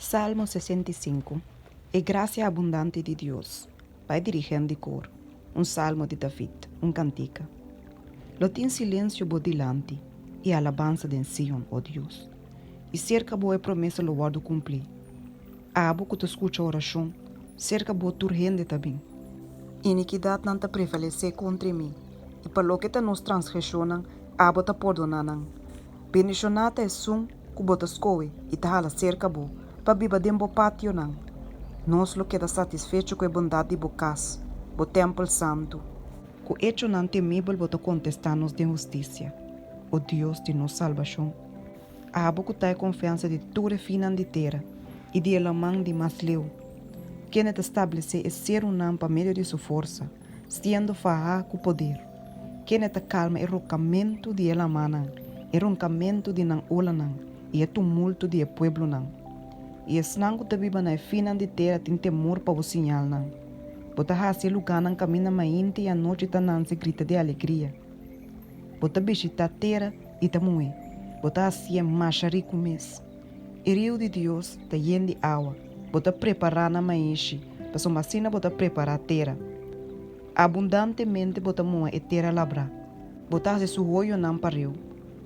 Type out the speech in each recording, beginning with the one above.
Salmo 65. E gracia abundante de Deus. Vai dirigindo de cor. Um salmo de David, cantica. Lo tem silêncio bo dilante, e alabança de Sion, ó Deus. E cerca boa promessa lo guardo cumprir. Abo que tu escuta a oração, cerca boa turrende também. Iniquidade não te prevalecer contra mim, e para lo que te nos transgressionan, abo te perdonanan. Bendicionata é sum, que bota escoe, e te hala cerca boa, para biba dembo patio nan. Nós lo queda satisfeito com a bondade de bocas, bo templo santo. Co hecho nan temível bota contestar-nos de justiça. O Deus de nossa salvação. Abo que tai confiança de tua fina de terra, e de elamang de masleu. Quem te estabelece é ser nam para meio de sua força, sendo fará com poder. Quem te calma é rocamento de elamanan, é roncamento de nan olanan, e é tumulto de pueblo nan. E es nango te viva na fina de terra tem temor para o sinal nan. Bota hasi lugar nan camina mainti e a noite ta nan se grita de alegria. Bota visita terra e ta mue. Bota hasi é macha rico mes. E rio de Deus ta yen de água. Bota preparar na maishi. Pa sua vacina bota preparar terra. Abundantemente bota mue e terra labra. Bota hasi su hoyo nan pa rio.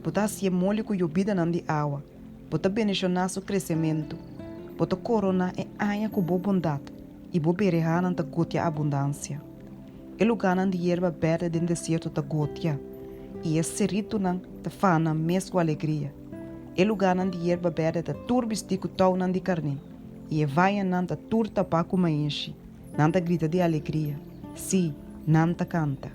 Bota hasi é mólico e obida nan de água. Bota bendicionar su crescimento. Bota corona e anha com boa bondade e boa bereha não ta gotia abundância. E lugar não de erva verde dentro do deserto ta gotia e esse serito não ta fana mesmo alegria. E lugar não de erva verde ta turbistico tau não de carne e vai não ta turta pa com enche, não ta grita de alegria. Sim, não ta canta.